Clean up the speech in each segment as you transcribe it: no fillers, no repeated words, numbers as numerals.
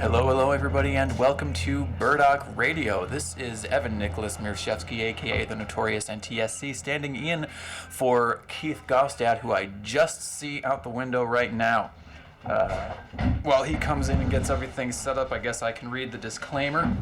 Hello, everybody, and welcome to Burdock Radio. This is Evan Nicholas Mirshevsky, a.k.a. the Notorious NTSC, standing in for Keith Gostad, who I just see out the window right now. While he comes in and gets everything set up, I guess I can read the disclaimer.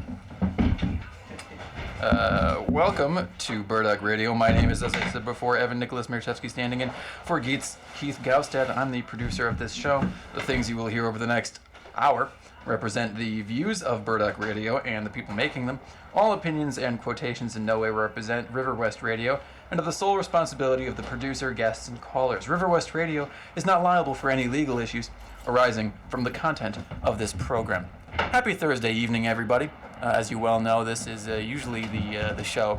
Welcome to Burdock Radio. My name is, as I said before, Evan Nicholas Mirshevsky, standing in for Keith Gostad. I'm the producer of this show. The things you will hear over the next hour represent the views of Burdock Radio and the people making them. All opinions and quotations in no way represent River West Radio and are the sole responsibility of the producer, guests, and callers. River West Radio is not liable for any legal issues arising from the content of this program. Happy Thursday evening, everybody. As you well know, this is usually the show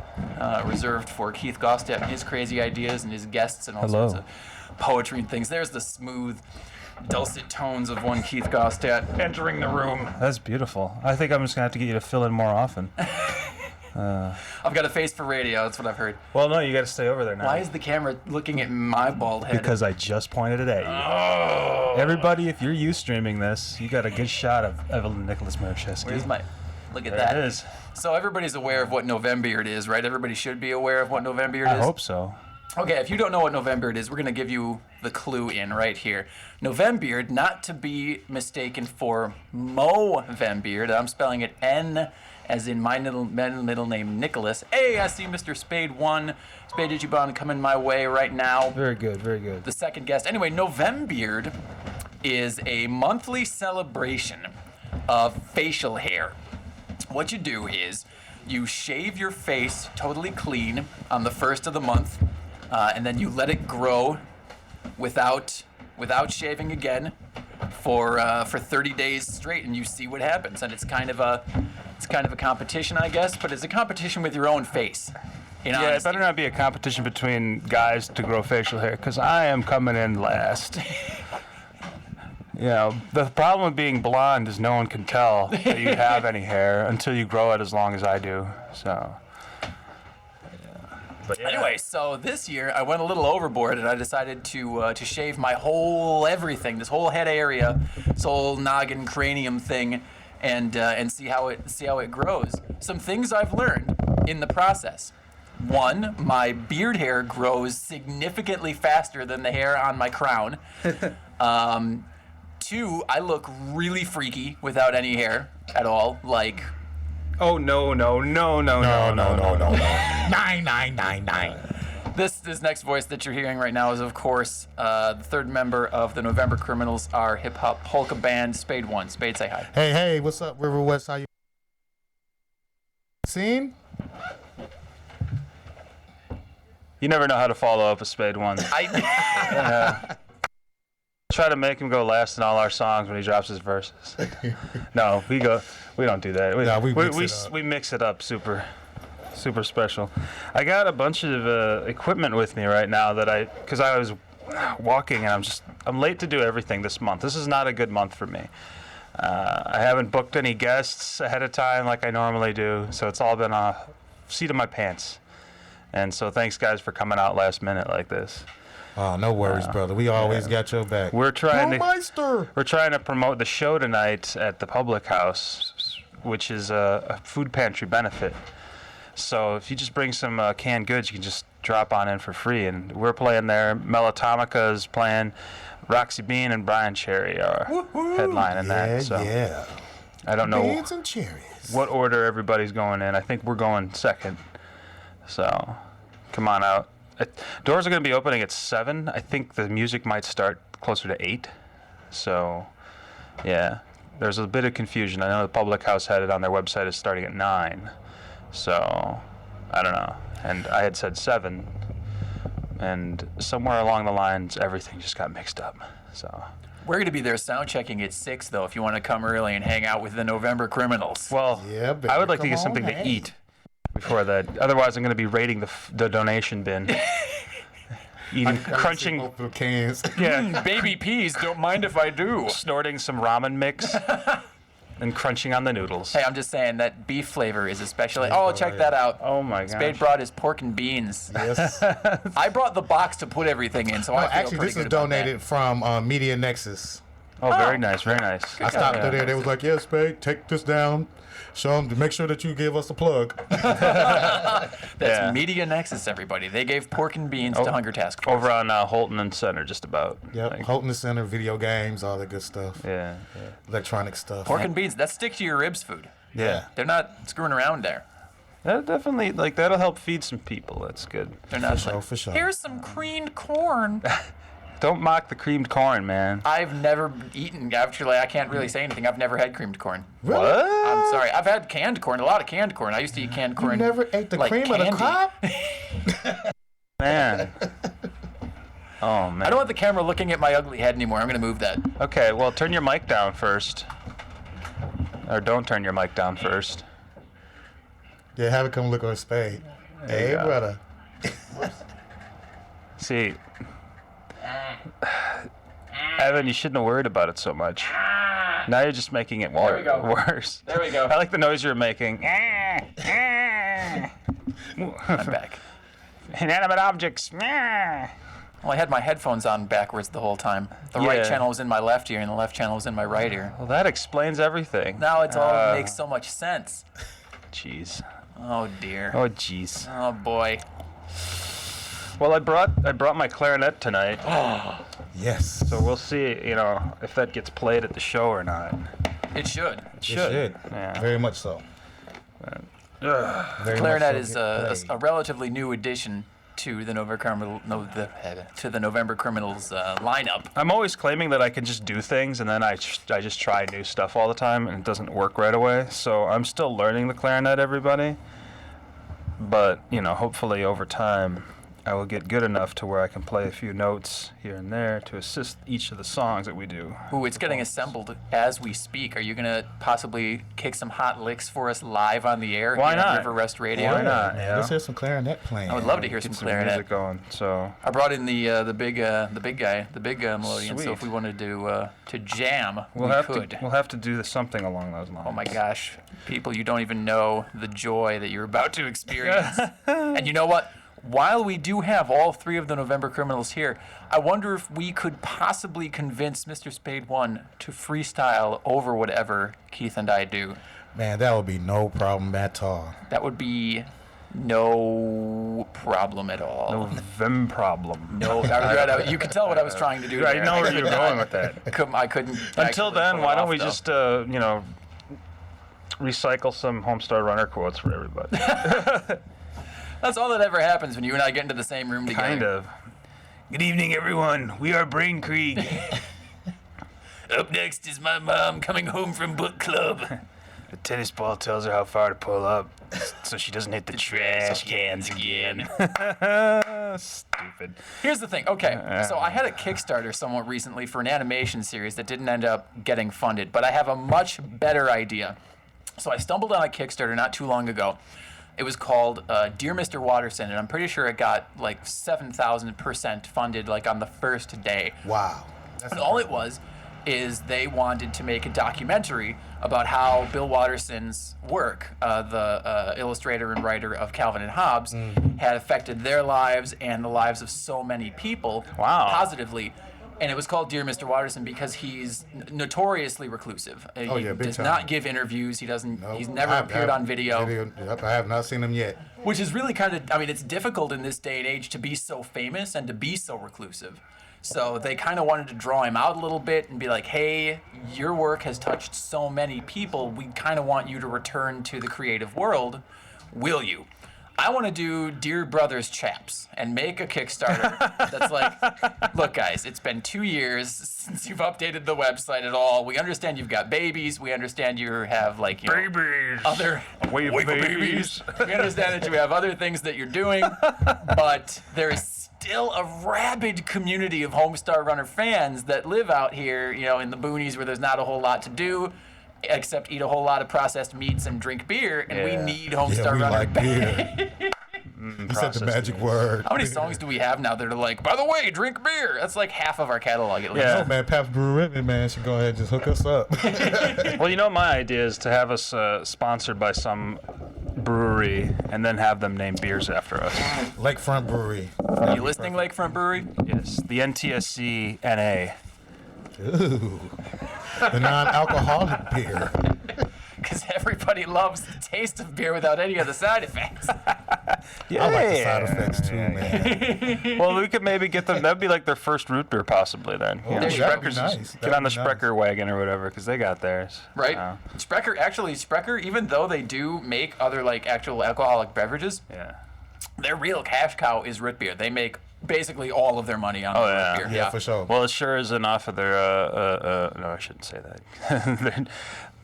reserved for Keith Gostad and his crazy ideas and his guests and all sorts of poetry and things. There's the smooth, dulcet tones of one Keith Gostad entering the room. That's beautiful. I think I'm just going to have to get you to fill in more often. I've got a face for radio, that's what I've heard. Well, no, you got to stay over there now. Why is the camera looking at my bald head? Because I just pointed it at you. Oh. Everybody, if you're streaming this, you got a good shot of Evan Nicholas Mirshevsky. Where's my... Look at there that. It is. So everybody's aware of what November is, right? Everybody should be aware of what November is. I hope so. Okay, if you don't know what November is, we're going to give you the clue in right here. November, not to be mistaken for Mo-vembeard. I'm spelling it N as in my middle name, Nicholas. Hey, I see Mr. Spade 1, Spade Digibon coming my way right now. Very good, very good. The second guest. Anyway, November is a monthly celebration of facial hair. What you do is you shave your face totally clean on the first of the month, and then you let it grow without shaving again for 30 days straight, and you see what happens. And it's kind of a competition, I guess, but it's a competition with your own face. Yeah, it better not be a competition between guys to grow facial hair, because I am coming in last. You know, the problem with being blonde is no one can tell that you have any hair until you grow it as long as I do. So, But yeah. Anyway, so this year I went a little overboard and I decided to shave my whole everything, this whole head area, this whole noggin cranium thing, and see how it grows. Some things I've learned in the process. One, my beard hair grows significantly faster than the hair on my crown. Two, I look really freaky without any hair at all. Like, oh no. 9. This next voice that you're hearing right now is, of course, the third member of the November Criminals, our hip hop polka band, Spade 1. Spade, say hi. Hey, what's up, River West? How you? Seen? You never know how to follow up a Spade 1. Try to make him go last in all our songs when he drops his verses. No, we don't do that. We mix it up super special. I got a bunch of equipment with me right now because I was walking and I'm late to do everything this month. This is not a good month for me. I haven't booked any guests ahead of time like I normally do, so it's all been a seat of my pants. And so thanks guys for coming out last minute like this. Oh, no worries, brother. We always got your back. We're trying to promote the show tonight at the Public House, which is a food pantry benefit. So if you just bring some canned goods, you can just drop on in for free. And we're playing there. Melatomica is playing. Roxy Bean and Brian Cherry are headlining that. So yeah. I don't know Beans and cherries. What order everybody's going in. I think we're going second. So come on out. Doors are going to be opening at 7. I think the music might start closer to 8. So, yeah, there's a bit of confusion. I know the Public House had it on their website as starting at 9. So, I don't know. And I had said 7. And somewhere along the lines, everything just got mixed up. So. We're going to be there sound checking at 6, though, if you want to come early and hang out with the November Criminals. Well, yeah, I would like to get something to eat before that. Otherwise, I'm going to be raiding the donation bin. Crunching cans. Yeah, baby peas. Don't mind if I do. Snorting some ramen mix and crunching on the noodles. Hey, I'm just saying that beef flavor is especially. Oh, check that out. Oh my gosh. Spade brought his pork and beans. Yes. I brought the box to put everything in, so I feel actually, pretty this is good about donated from Media Nexus. Oh, very nice, very nice. I stopped there. They was like, "Yeah, Spade, take this down. Show them to make sure that you give us a plug." That's Media Nexus, everybody. They gave pork and beans to Hunger Task Force. Over on Holton and Center, just about. Yep, Holton Center, video games, all that good stuff. Yeah. Electronic stuff. Pork and beans, that's stick to your ribs food. Yeah. They're not screwing around there. That definitely, that'll help feed some people. That's good. They're not For sure. Here's some creamed corn. Don't mock the creamed corn, man. I've never eaten, actually, I can't really say anything. I've never had creamed corn. Really? What? I'm sorry. I've had canned corn, a lot of canned corn. I used to eat canned corn. You never ate the like cream candy. of the crop? Man. Oh, man. I don't want the camera looking at my ugly head anymore. I'm going to move that. Okay, well, turn your mic down first. Or don't turn your mic down first. Yeah, have it come look on Spade. Hey, go. brother. See, Evan, you shouldn't have worried about it so much. Now you're just making it There we go. worse. There we go. I like the noise you're making. I'm back. Inanimate objects. Well, I had my headphones on backwards the whole time. The right channel was in my left ear, and the left channel was in my right ear. Well, that explains everything. Now it all makes so much sense. Jeez. Oh, dear. Oh, jeez. Oh, boy. Well, I brought my clarinet tonight, Yes. so we'll see, if that gets played at the show or not. It should. It should. Yeah. Very much so. Very Clarinet much is so. a relatively new addition to the November Criminals lineup. I'm always claiming that I can just do things, and then I just try new stuff all the time, and it doesn't work right away. So I'm still learning the clarinet, everybody. But, hopefully over time, I will get good enough to where I can play a few notes here and there to assist each of the songs that we do. Ooh, it's getting assembled as we speak. Are you going to possibly kick some hot licks for us live on the air Why here on not? River Rest Radio? Why not? Man, let's hear some clarinet playing. I would love to hear some Get some clarinet. music going. So I brought in the big guy, the big melodeon. So Sweet. if we wanted to jam, we'll we have could. to do something along those lines. Oh my gosh, people, you don't even know the joy that you're about to experience. And you know what? While we do have all three of the November Criminals here, I wonder if we could possibly convince Mr. Spade 1 to freestyle over whatever Keith and I do. Man, that would be no problem at all. That would be no problem at all. November problem. No, you could tell what I was trying to do. I there. know where you were going with that. I couldn't. Until actually then, pull it why don't off, we though. just, recycle some Homestar Runner quotes for everybody? That's all that ever happens when you and I get into the same room together. Kind of. Good evening, everyone. We are Brain Creek. Up next is my mom coming home from book club. The tennis ball tells her how far to pull up, so she doesn't hit the trash cans again. Stupid. Here's the thing. Okay, so I had a Kickstarter somewhat recently for an animation series that didn't end up getting funded, but I have a much better idea. So I stumbled on a Kickstarter not too long ago. It was called Dear Mr. Watterson, and I'm pretty sure it got like 7,000% funded like on the first day. Wow. And all it was is they wanted to make a documentary about how Bill Watterson's work, the illustrator and writer of Calvin and Hobbes, had affected their lives and the lives of so many people positively. And it was called Dear Mr. Watterson because he's notoriously reclusive. He does not give interviews. He doesn't. Nope. He's never appeared on video. Yep, I have not seen him yet. Which is really kind of, it's difficult in this day and age to be so famous and to be so reclusive. So they kind of wanted to draw him out a little bit and be like, hey, your work has touched so many people. We kind of want you to return to the creative world. Will you? I want to do Dear Brothers Chaps and make a Kickstarter that's like, look, guys, it's been 2 years since you've updated the website at all. We understand you've got babies. We understand you have, like, babies. Other wave babies. We understand that you have other things that you're doing, but there is still a rabid community of Homestar Runner fans that live out here, in the boonies where there's not a whole lot to do, except eat a whole lot of processed meats and drink beer, and we need Homestar Runner like beer. You said the magic word. How many songs do we have now that are like, by the way, drink beer? That's like half of our catalog at least. Yeah. Oh, man, Pabst Brew Ribbon, man, should go ahead and just hook us up. Well, my idea is to have us sponsored by some brewery and then have them name beers after us. Lakefront Brewery. Are you listening, Lakefront Brewery? Yes, the NTSC NA. Ooh. The non-alcoholic beer. Because everybody loves the taste of beer without any of the side effects. Yeah. I like the side effects too, man. Well, we could maybe get them. That'd be like their first root beer, possibly. Then Oh, that'd be nice. Get on the Sprecher wagon or whatever, because they got theirs. Right. Sprecher, even though they do make other like actual alcoholic beverages, Yeah. their real cash cow is root beer. They make basically all of their money on root beer. Yeah, for sure. Well, it sure isn't off of their. No, I shouldn't say that.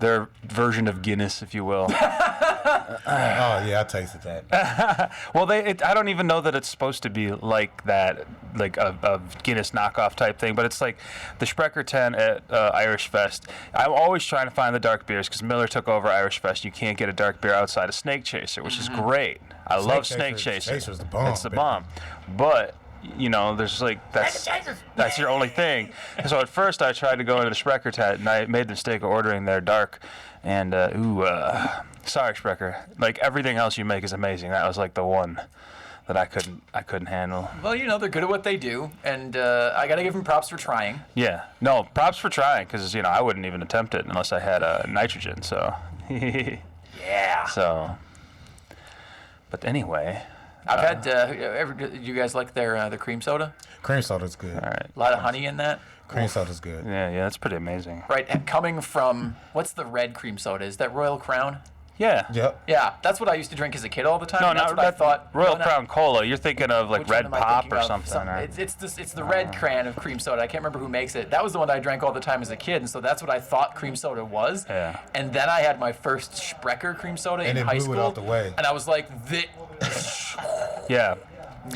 their version of Guinness, if you will. Oh yeah, I tasted that. Well, I don't even know that it's supposed to be like that, like a Guinness knockoff type thing. But it's like the Sprecher 10 at Irish Fest. I'm always trying to find the dark beers because Miller took over Irish Fest. You can't get a dark beer outside of Snake Chaser, which is great. I love Snake Chaser. Chaser's the bomb. It's the bomb. But you know, there's like that's your only thing. So at first I tried to go into the Sprecher tent and I made the mistake of ordering their dark, and sorry Sprecher, like everything else you make is amazing. That was like the one that I couldn't handle. Well, you know, they're good at what they do, and I gotta give them props for trying. Yeah, no, props for trying, because you know I wouldn't even attempt it unless I had nitrogen. So Yeah. So, but anyway. I've had. You guys like their the cream soda? Cream soda's good. All right. A lot of honey in that. Cream soda's good. Yeah, that's pretty amazing. Right, and coming from what's the red cream soda? Is that Royal Crown? Yeah. Yep. Yeah, that's what I used to drink as a kid all the time. No, and that's not what I that thought. Royal Crown Cola. You're thinking of like Which one Red am I Pop thinking or of? something. Or... It's the red can of cream soda. I can't remember who makes it. That was the one I drank all the time as a kid, and so that's what I thought cream soda was. Yeah. And then I had my first Sprecher cream soda in high school. And it blew it out the way. And I was like, Yeah.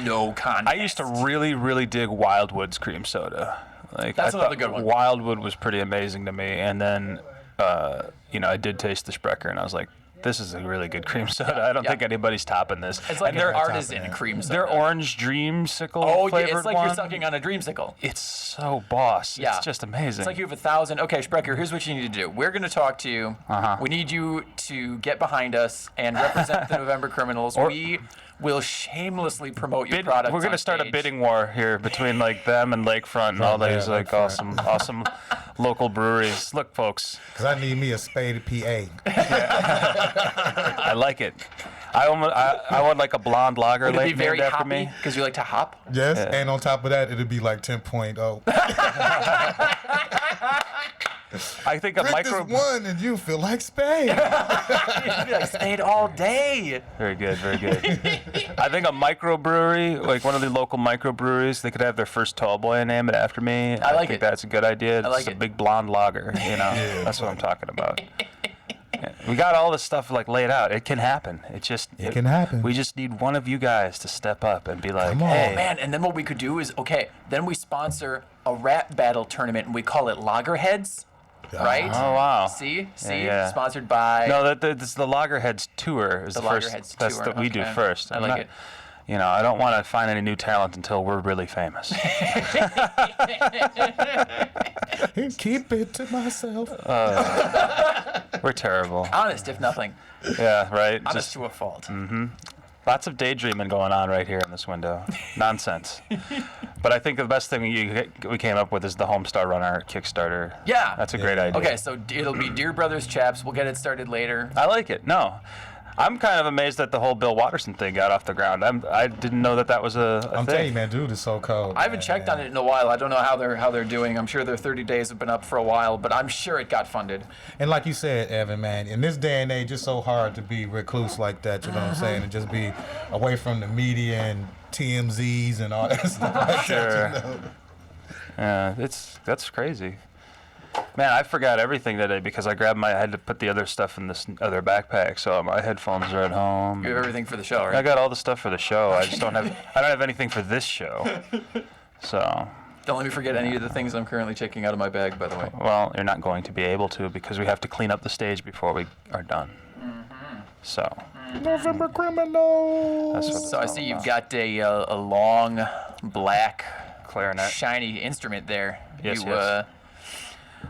no contest. I used to really, really dig Wildwood's cream soda. Like That's I another thought good one. Wildwood was pretty amazing to me, and then I did taste the Sprecher, and I was like, this is a really good cream soda. I don't think anybody's topping this. It's like and an artisan cream soda. Their orange dreamsicle Oh, yeah, flavored it's like one. you're sucking on a dreamsicle. It's so boss. Yeah. It's just amazing. It's like you have 1,000. Okay, Sprecher, here's what you need to do. We're going to talk to you. Uh-huh. We need you to get behind us and represent the November Criminals. We will shamelessly promote your product. We're going to start a bidding war here betwin like them and Lakefront and all these like Lakefront. awesome local breweries. Look, folks. Because I need me a Spade PA. I like it. I want like a blonde lager Would it be named very after hoppy? me. Because you like to hop? Yes, and on top of that, it'd be like 10.0. I think a Drink micro. this one and you feel like Spade. You'd be like, Spade all day. Very good, very good. I think a microbrewery, like one of the local microbreweries, they could have their first tall boy name it after me. I like think it. that's a good idea. I like It's a it. big blonde lager, you know. That's what I'm talking about. Yeah. We got all this stuff like laid out. It can happen. It can happen. We just need one of you guys to step up and be like, Come on. hey, Oh, man, and then what we could do is, then we sponsor a rap battle tournament, and we call it Loggerheads, right? Oh wow. See? yeah. Sponsored by... No, that's the Loggerheads tour. Is The the first. Loggerheads That's tour, that we do okay. first. I I'm like not- it. You know, I don't want to find any new talent until we're really famous. Keep it to myself. We're terrible. Honest, if nothing. Yeah, right. Honest to a fault. Lots of daydreaming going on right here in this window. Nonsense. But I think the best thing we came up with is the Homestar Runner Kickstarter. Yeah. That's a great idea. Okay, so it'll be Dear Brothers Chaps. We'll get it started later. I like it. No. I'm kind of amazed that the whole Bill Watterson thing got off the ground. I didn't know that was a I'm thing. telling you, man, dude is so cold. I haven't checked on it in a while. I don't know how they're doing. I'm sure their 30 days have been up for a while, but I'm sure it got funded. And like you said, Evan, man, in this day and age, it's so hard to be recluse like that, you know what I'm saying, and just be away from the media and TMZs and all that stuff like Sure. that, you know? Yeah, that's crazy. Man, I forgot everything today because I had to put the other stuff in this other backpack, so my headphones are at home. You have everything for the show, right? I got all the stuff for the show. I don't have anything for this show. So, Don't let me forget any of the things I'm currently taking out of my bag, by the way. well, you're not going to be able to because we have to clean up the stage before we are done. So, November Criminals. that's what So I see you've got a long, black, clarinet. shiny instrument there. Yes, you, yes.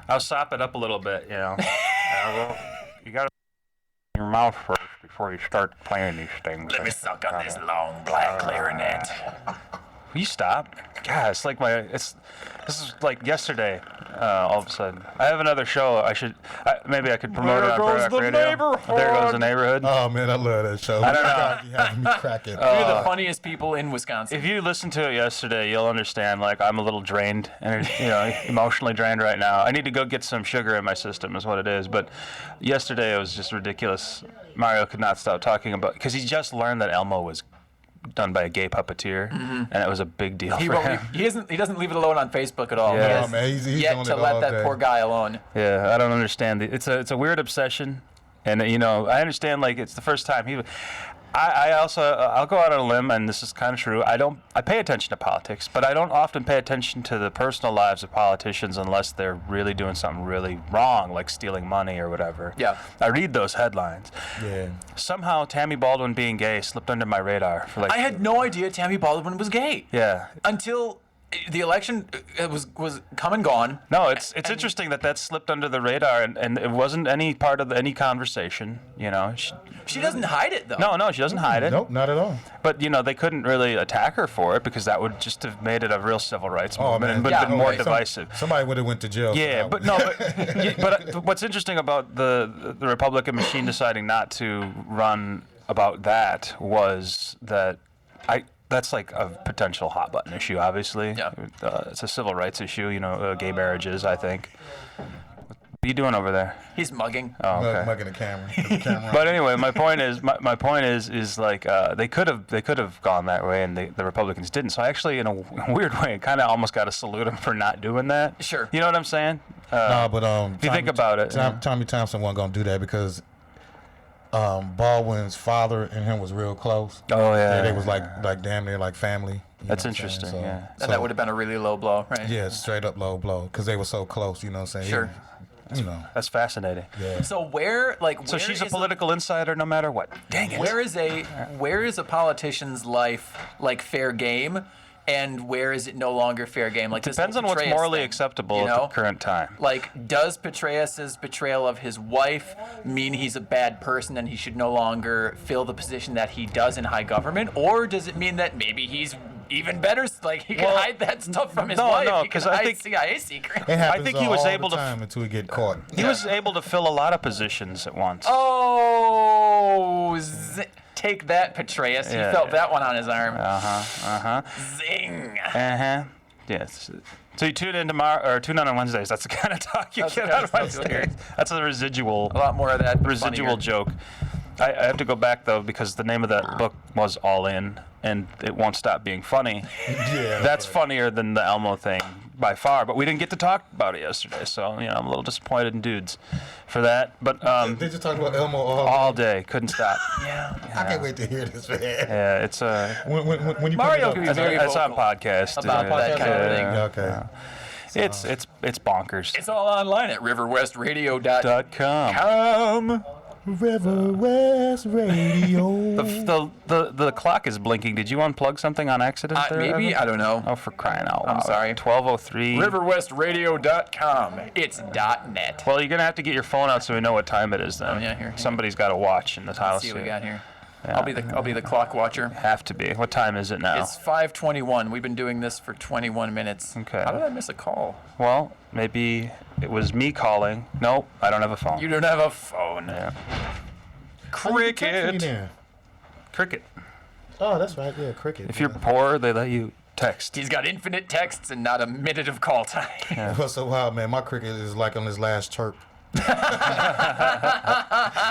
I'll sop it up a little bit, you know. You got to your mouth first before you start playing these things. Let me suck on this long, black clarinet. Will you stop? God, it's like this is like yesterday. All of a sudden, I have another show. Maybe I could promote it on Burdock Radio. There goes the neighborhood. Oh man, I love that show. I don't know. You having me cracking. You're the funniest people in Wisconsin. If you listened to it yesterday, you'll understand. Like, I'm a little drained, and emotionally drained right now. I need to go get some sugar in my system, is what it is. But yesterday it was just ridiculous. Mario could not stop talking about, because he just learned that Elmo was done by a gay puppeteer, and it was a big deal for him. He doesn't leave it alone on Facebook at all. Yeah. He's yet to let that poor guy alone. Yeah, I don't understand. It's a weird obsession, and I understand, like, it's the first time I'll go out on a limb, and this is kind of true. I pay attention to politics, but I don't often pay attention to the personal lives of politicians unless they're really doing something really wrong, like stealing money or whatever. Yeah. I read those headlines. Yeah. Somehow Tammy Baldwin being gay slipped under my radar for I had no idea Tammy Baldwin was gay. Yeah. Until the election was come and gone. No, it's interesting that slipped under the radar, and it wasn't any part of any conversation. She doesn't hide it though. No, she doesn't hide it. Nope, not at all. But they couldn't really attack her for it, because that would just have made it a real civil rights movement and would have been more divisive. Somebody would have went to jail. Yeah, but no, but what's interesting about the Republican machine deciding not to run about that was that that's like a potential hot button issue, obviously. Yeah. It's a civil rights issue, gay marriages, I think. What are you doing over there? He's mugging. Oh, okay. Mugging the camera. But anyway, my point is like they could have gone that way, and the Republicans didn't. So actually, in a weird way, kind of almost got to salute them for not doing that. Sure. You know what I'm saying? No, but if you think about it, Tommy Thompson wasn't gonna do that because Baldwin's father and him was real close. Oh yeah. They was like damn near like family. That's interesting. So, yeah. And that would have been a really low blow, right? Yeah, straight up low blow, because they were so close. You know what I'm saying? Sure. That's fascinating. Yeah. So So she's a political insider no matter what. Dang it. Where is a politician's life like fair game, and where is it no longer fair game? Like, depends on what's morally acceptable at the current time. Like, does Petraeus's betrayal of his wife mean he's a bad person and he should no longer fill the position that he does in high government, or does it mean that maybe he's even better, like he can hide that stuff from his wife? No, because I think CIA secrets. It happens I think he was able the time until he get caught. He was able to fill a lot of positions at once. Oh, take that, Petraeus. He felt that one on his arm. Zing. Yes. So you tune in tomorrow, or tune in on Wednesdays. That's the kind of talk you get on Wednesdays. That's a residual. A lot more of that. Residual joke. I have to go back though, because the name of that book was All In, and it won't stop being funny. Yeah. That's funnier than the Elmo thing by far, but we didn't get to talk about it yesterday, so I'm a little disappointed in dudes for that. But they just talked about Elmo all day. Couldn't stop. Yeah. I can't wait to hear this, man. Yeah, it's when you Mario can be very it's on vocal podcast about that kind of thing. Okay. It's bonkers. It's all online at riverwestradio.com. River West Radio. The clock is blinking. Did you unplug something on accident there? Maybe. Evan? I don't know. Oh, for crying out loud. I'm sorry. 12:03. riverwestradio.com. It's .net. Well, you're going to have to get your phone out so we know what time it is then. Oh, yeah, here. Somebody's got to watch in the title. Let's see what we got here. Yeah. I'll be the clock watcher. Have to be. What time is it now? It's 5:21. We've been doing this for 21 minutes. Okay. How did I miss a call? Well, maybe it was me calling. Nope, I don't have a phone. You don't have a phone. Yeah. Cricket. Cricket. Oh, that's right. Yeah, cricket. If you're poor, they let you text. He's got infinite texts and not a minute of call time. Yeah. What's so wild, man? My cricket is like on his last chirp.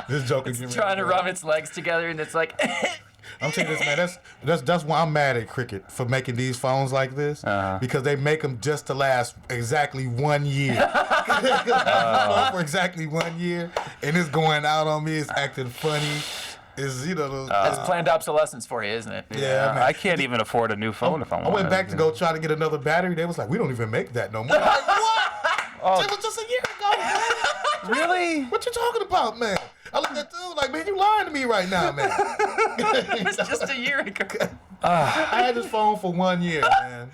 This joke is trying to rub its legs together, and it's like. I'm telling you this, man. That's why I'm mad at Cricket for making these phones like this, because they make them just to last exactly 1 year. For exactly 1 year, and it's going out on me. It's acting funny. It's that's planned obsolescence for you, isn't it? Yeah, man. I can't even afford a new phone if I want. I went back to go try to get another battery. They was like, we don't even make that no more. I'm like, what? It was just a year ago. Really? What you talking about, man? I looked at dude like, man, you lying to me right now, man. It was just a year ago. I had this phone for 1 year, man.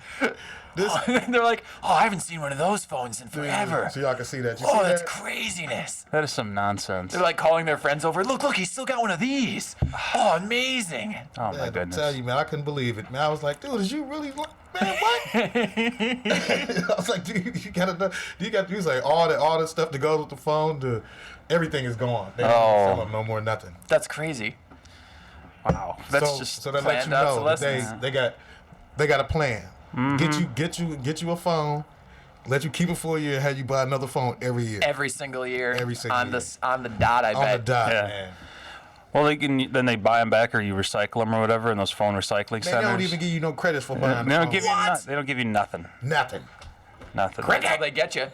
They're like, oh, I haven't seen one of those phones in forever. So y'all can see that. That's craziness. That is some nonsense. They're like calling their friends over. Look, he's still got one of these. Oh, amazing. Oh, my goodness. I tell you, man, I couldn't believe it. Man, I was like, dude, did you really... Man, what? I was like, dude, you gotta use like all the stuff that goes with the phone. Everything is gone. They don't sell them no more, nothing. That's crazy. Wow. That's so that lets you know that they got a plan. Mm-hmm. Get you a phone. Let you keep it for a year. Have you buy another phone every year. Every single year. Every single year. On the dot. I bet. On the dot, yeah. man. Well, then they buy them back, or you recycle them, or whatever, in those phone recycling centers. They don't even give you no credits for buying. They don't give you. They don't give you nothing. Nothing. Nothing. That's how they get you.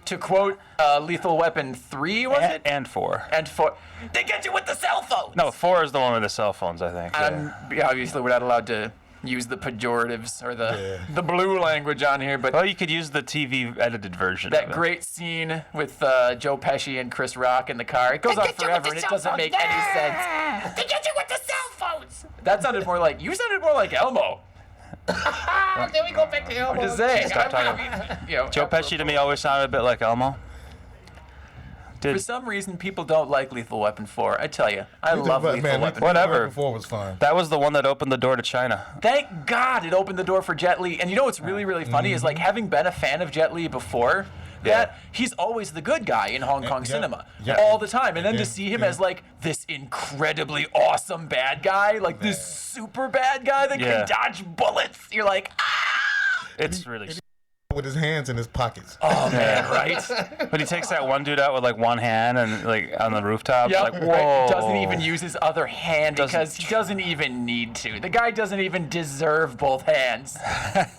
To quote Lethal Weapon 3, was it? And 4. And 4. They get you with the cell phone. No, 4 is the one with the cell phones, I think. Obviously, we're not allowed to use the pejoratives or the blue language on here, but well, you could use the TV edited version. That great scene with Joe Pesci and Chris Rock in the car. It goes on forever, and it doesn't make any sense. They get you with the cell phones. That sounded more like Elmo. There we go back to Elmo. I'm just saying. Joe Pesci to me always sounded a bit like Elmo. For some reason, people don't like Lethal Weapon 4. I tell you, I love Lethal Weapon 4. Whatever. Weapon 4 was fun. That was the one that opened the door to China. Thank God it opened the door for Jet Li. And you know what's really, really funny is like having been a fan of Jet Li before, that he's always the good guy in Hong Kong cinema all the time. And then to see him as like this incredibly awesome bad guy, like this super bad guy that can dodge bullets, you're like, ah! It's really with his hands in his pockets. Oh man, right? But he takes that one dude out with like one hand and like on the rooftop. Yep. Like, whoa. Doesn't even use his other hand because he doesn't even need to. The guy doesn't even deserve both hands.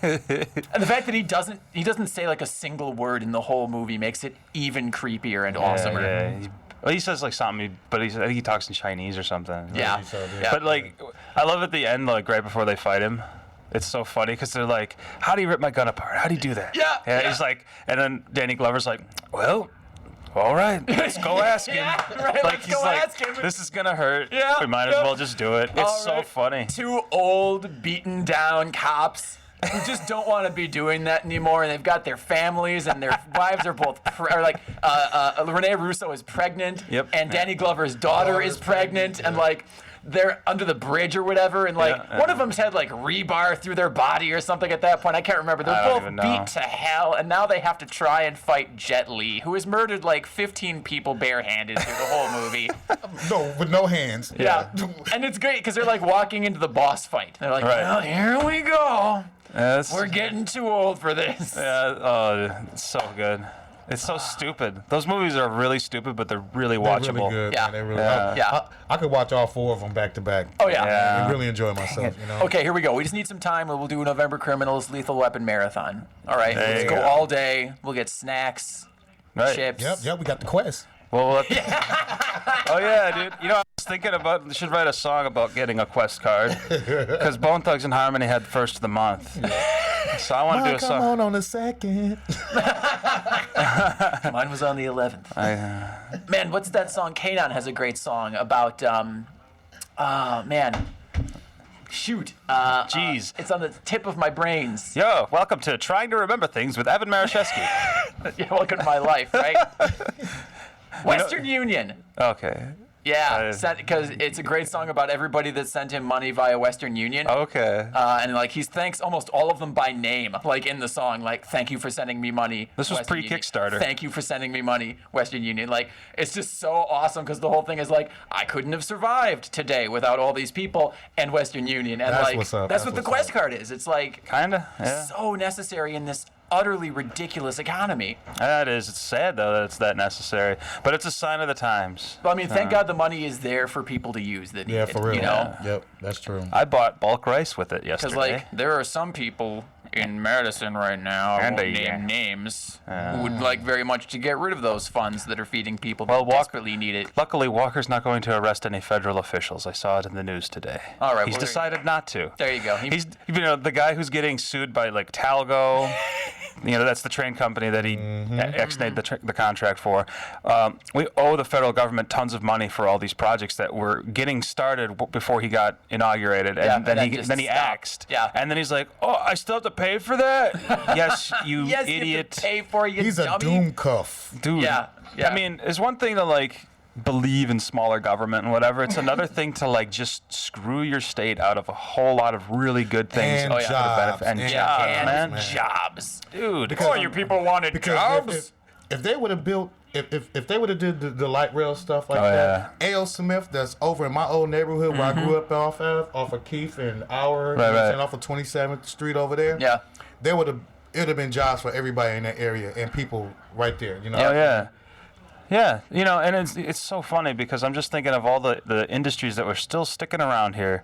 And the fact that he doesn't say like a single word in the whole movie makes it even creepier and awesomer. Yeah. Well, he says like something, but I think he talks in Chinese or something. Yeah. But like, I love at the end, like right before they fight him. It's so funny because they're like, "How do you rip my gun apart? How do you do that?" Yeah. He's like, and then Danny Glover's like, "Well, all right, let's go ask him." Right, like he's like, ask him. "This is gonna hurt. We might as well just do it." It's so funny. 2 old, beaten down cops who just don't want to be doing that anymore, and they've got their families and their wives are both Rene Russo is pregnant, and Danny Glover's daughter is pregnant, and like. They're under the bridge or whatever, and like one of them's had like rebar through their body or something at that point. I can't remember. They're both beat to hell, and now they have to try and fight Jet Li, who has murdered like 15 people barehanded through the whole movie. No, with no hands. Yeah, and it's great because they're like walking into the boss fight. They're like, well, here we go. We're getting too old for this. It's so good. It's so stupid. Those movies are really stupid, but they're really watchable. Really good, man. They're really I could watch all 4 of them back to back. Oh yeah. And really enjoy myself. You know. Okay, here we go. We just need some time, and we'll do a November Criminals Lethal Weapon marathon. All right, let's go all day. We'll get snacks, chips. Yep. We got the quest. Well, oh yeah, dude. You know, I was thinking about we should write a song about getting a Quest card because Bone Thugs and Harmony had first of the month. So I want to do a song. Come on the 2nd. Mine was on the 11th. Man, what's that song? Kanon has a great song about. Shoot. Jeez. It's on the tip of my brains. Yo, welcome to Trying to Remember Things with Evan Marashevsky. Yeah, welcome to my life, right? Western Union. Okay. Yeah, because it's a great song about everybody that sent him money via Western Union. Okay. And like he thanks almost all of them by name, like in the song, like thank you for sending me money. This was pre-Kickstarter. Thank you for sending me money, Western Union. Like it's just so awesome because the whole thing is like I couldn't have survived today without all these people and Western Union, and that's what's up. That's what the Quest card is. It's like kinda so necessary in this utterly ridiculous economy. That is. It's sad though that it's that necessary, but it's a sign of the times. Well, I mean, thank God the money is there for people to use that need it. For real. You know? Yep, that's true. I bought bulk rice with it yesterday. Because like there are some people in Madison right now, I won't name names, who would like very much to get rid of those funds that are feeding people that desperately need it. Luckily, Walker's not going to arrest any federal officials. I saw it in the news today. All right, he's decided not to. There you go. He's the guy who's getting sued by like Talgo. That's the train company that he ex-nayed the contract for. We owe the federal government tons of money for all these projects that were getting started before he got inaugurated, and then he axed. Yeah. And then he's like, "Oh, I still have to pay pay for that? Yes, you yes, idiot. You have to pay for it, you He's dummy. a doom cuff. Dude. Yeah. I mean, it's one thing to like believe in smaller government and whatever. It's another thing to like just screw your state out of a whole lot of really good things. And for the jobs. benefit. And jobs, and man. jobs. Dude, Because- your people wanted Because jobs. if they would have built, if they would have did the light rail stuff like Oh, that, A.O. Smith, that's over in my old neighborhood where I grew up off of Keith and Our, Right, right. and off of 27th Street over there. Yeah. It would have been jobs for everybody in that area and people right there. You know. Oh yeah. Yeah, you know, and it's so funny because I'm just thinking of all the industries that were still sticking around here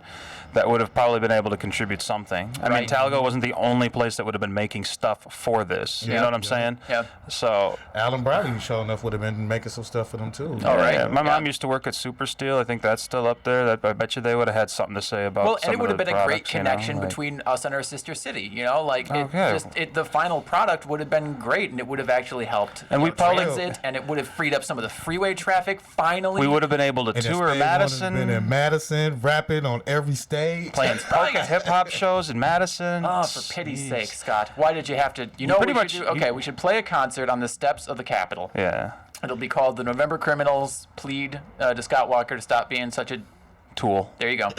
that would have probably been able to contribute something. I mean, Right. Talgo wasn't the only place that would have been making stuff for this. You Yeah, know what I'm yeah. saying? Yeah. So. Alan Bradley, sure enough, would have been making some stuff for them too. All right. Yeah, my Yeah. mom used to work at Super Steel. I think that's still up there. I bet you they would have had something to say about. Well, some and it would of have the been a great products, you know, connection like- between us and our sister city. You know, like Okay. the final product would have been great, and it would have actually helped. And we probably- transit, and it would have freed up some of the freeway traffic. Finally, We would have been able to And tour been Madison, in Madison, rapping on every stage. playing polka hip hop shows in Madison. Oh, for pity's Jeez. sake, Scott! Why did you have to? You know, Pretty what we much should do? Okay, we should play a concert on the steps of the Capitol. Yeah. It'll be called "The November Criminals Plead to Scott Walker to Stop Being Such a." Tool. There you go.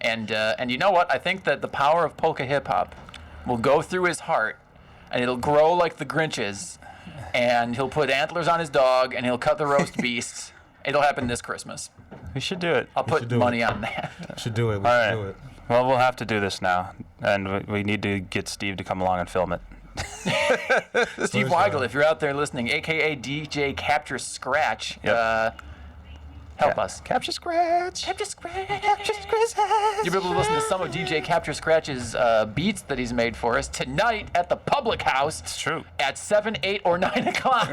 And you know what? I think that the power of polka hip hop will go through his heart, and it'll grow like the Grinch's, and he'll put antlers on his dog, and he'll cut the roast beast. It'll happen this Christmas. We should do it. I'll put should do money it. on that. Should do it. We All should right. do it. Well, we'll have to do this now, and we need to get Steve to come along and film it. Steve Weigel, if you're out there listening, aka DJ Capture Scratch, Yep. help us. Capture Scratch. Capture Scratch. Capture Scratch. You'll be able to listen to some of DJ Capture Scratch's beats that he's made for us tonight at the Public House. It's true. At 7, 8, or 9 o'clock.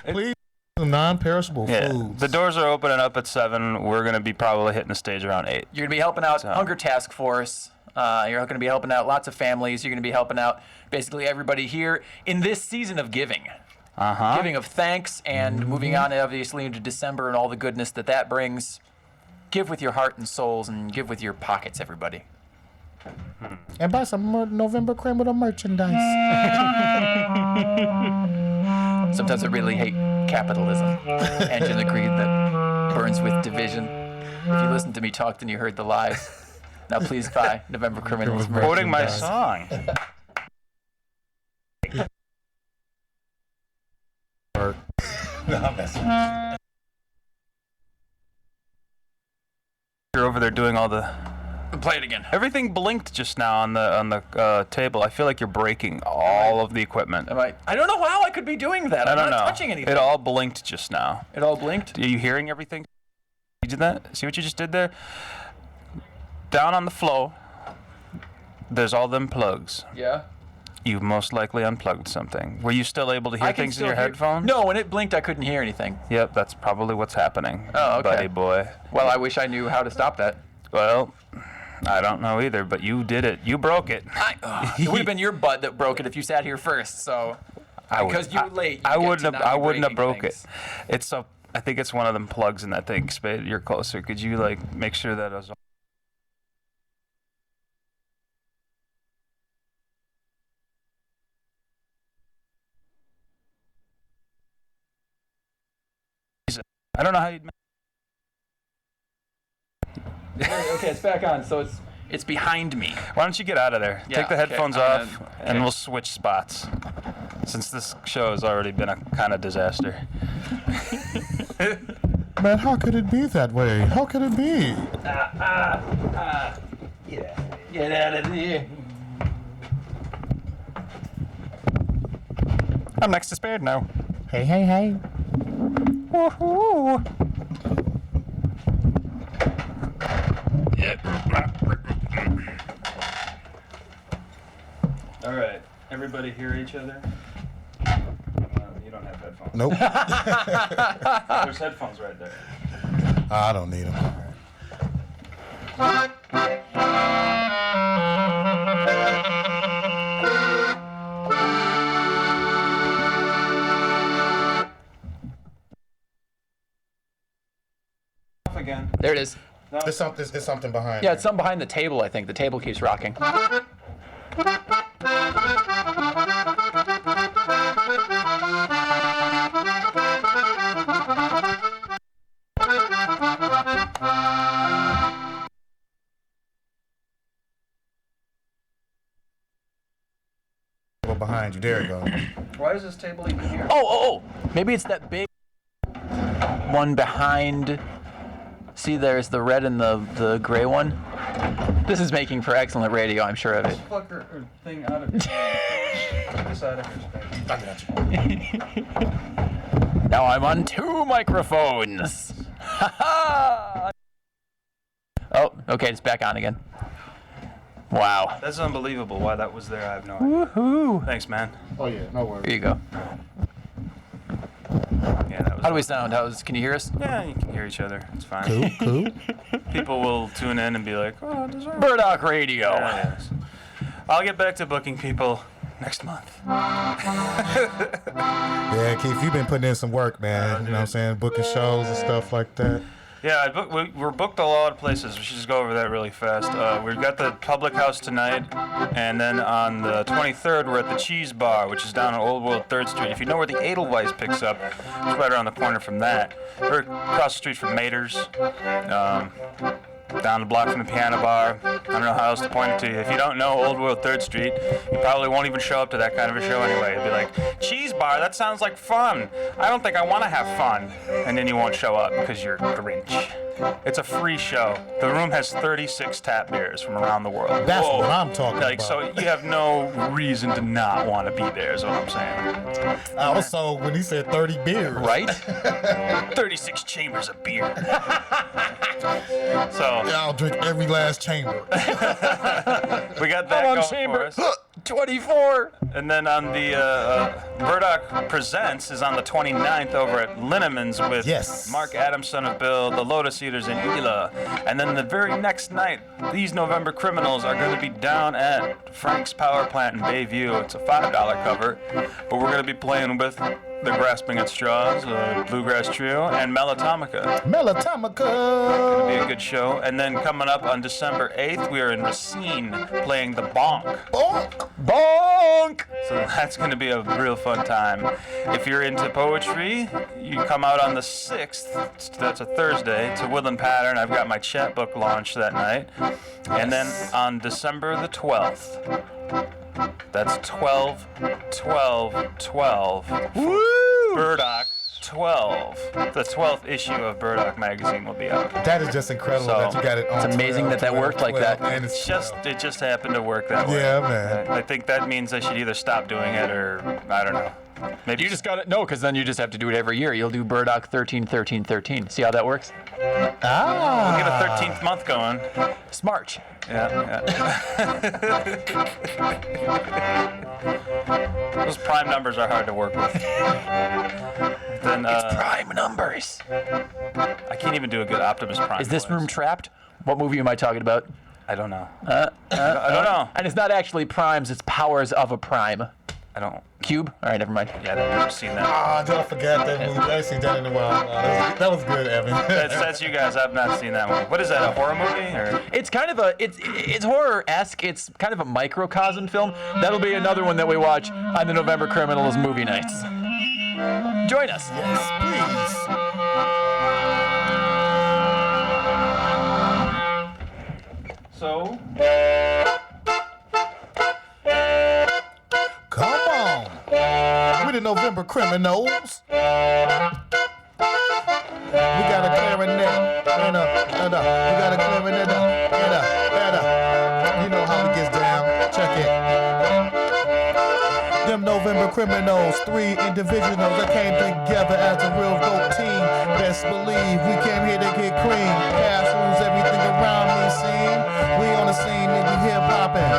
Please, some non-perishable Yeah. foods. The doors are opening up at 7. We're gonna be probably hitting the stage around 8. You're going to be helping out Hunger Task Force. You're going to be helping out lots of families. You're going to be helping out basically everybody here in this season of giving. Giving of thanks and moving on, obviously, into December and all the goodness that that brings. Give with your heart and souls and give with your pockets, everybody. And buy some November criminal merchandise. Sometimes I really hate capitalism, engine of greed that burns with division. If you listened to me talk, then you heard the lies. Now please buy November Criminals merch. Quoting my song. You're over there doing all the. Play it again. Everything blinked just now on the table. I feel like you're breaking all of the equipment. I don't know how I could be doing that. I I'm don't not know. touching anything. It all blinked just now. It all blinked? Are you hearing everything? You did that? See what you just did there? Down on the floor, there's all them plugs. Yeah. You most likely unplugged something. Were you still able to hear I can things in still your hear- headphones? No, when it blinked, I couldn't hear anything. Yep, that's probably what's happening. Oh, okay. Buddy boy. Well, I wish I knew how to stop that. Well, I don't know either, but you did it. You broke it. It would have been your butt that broke it if you sat here first. So, because you were late, I wouldn't have broke it. It's a. I think it's one of them plugs in that thing. Spade, you're closer. Could you like make sure that I was? I don't know how you'd. Okay, it's back on. So it's behind me. Why don't you get out of there? Yeah, Take the okay, headphones I'm off, gonna- and okay. we'll switch spots. Since this show has already been a kind of disaster. Man, how could it be that way? How could it be? Get out of here. I'm next to Spade now. Hey, hey, hey. Woohoo! All right, everybody hear each other? You don't have headphones. Nope. There's headphones right there. I don't need them. Again. There it is. It's something behind. Yeah, it's something behind the table, I think. The table keeps rocking. Behind you. There you go. Why is this table even here? Oh. Maybe it's that big one behind. See, there's the red and the gray one. This is making for excellent radio, I'm sure of it. This fucker or thing out of this out of here. I got you. Now I'm on 2 microphones. Oh, okay, it's back on again. Wow. That's unbelievable. Why that was there, I have no idea. Woohoo! Thanks, man. Oh yeah, no worries. Here you go. Yeah, that was. How do we sound? Can you hear us? Yeah, you can hear each other. It's fine. Cool. People will tune in and be like, "Oh, does that?" Burdock Radio. Yeah, yes. I'll get back to booking people next month. Yeah, Keith, you've been putting in some work, man. You know what I'm saying? Booking shows and stuff like that. Yeah, we're booked a lot of places. We should just go over that really fast. We've got the Public House tonight, and then on the 23rd, we're at the Cheese Bar, which is down on Old World 3rd Street. If you know where the Edelweiss picks up, it's right around the corner from that. We're across the street from Mater's, down the block from the Piano Bar. I don't know how else to point it to you. If you don't know Old World 3rd Street, you probably won't even show up to that kind of a show anyway. You'll be like, Cheese Bar, that sounds like fun. I don't think I want to have fun. And then you won't show up because you're Grinch. It's a free show. The room has 36 tap beers from around the world. That's what I'm talking about. So you have no reason to not want to be there is what I'm saying. I was sold when he said 30 beers. Right? 36 chambers of beer. So I'll drink every last chamber. we got that going chamber for us. 24. And then on the Burdock Presents is on the 29th over at Linneman's with Mark Adams, Son of Bill, the Lotus Eaters, and Ela. And then the very next night, these November Criminals are going to be down at Frank's Power Plant in Bayview. It's a $5 cover, but we're going to be playing with the Grasping at Straws, Bluegrass Trio, and Melatomica. Melatomica! Gonna be a good show. And then coming up on December 8th, we are in Racine playing the Bonk. Bonk! So that's gonna be a real fun time. If you're into poetry, you come out on the 6th, that's a Thursday, to Woodland Pattern. I've got my chat book launch that night. And then on December the 12th, that's 12, 12, 12. Woo! Burdock 12. The 12th issue of Burdock magazine will be out. That is just incredible that you got it on. It's amazing 12, that worked 12, like that. And it's It just happened to work that way. Yeah, man. I think that means I should either stop doing it or I don't know. Maybe You just got it. No, because then you just have to do it every year. You'll do Burdock 13, 13, 13. See how that works? we'll get a 13th month going. Smart. Yeah. Those prime numbers are hard to work with. Then It's prime numbers. I can't even do a good Optimus Prime. Is this voice. room trapped? What movie am I talking about? I don't know. I don't know. And it's not actually primes, it's powers of a prime. I don't. Cube? All right, never mind. Yeah, I've never seen that. I forgot that movie. I ain't seen that in a while. That was good, Evan. That's you guys. I've not seen that one. What is that? A horror movie or? It's kind of it's horror-esque. It's kind of a microcosm film. That'll be another one that we watch on the November Criminals movie nights. Join us. Yes, please. So. Come on. We're the November Criminals. We got a clarinet and we got a clarinet and you know how it gets down. Check it. Them November Criminals, 3 individuals that came together as a real dope team. Best believe we came here to get cream. Cash rules everything around me, scene. We on the scene, nigga, hip hopping.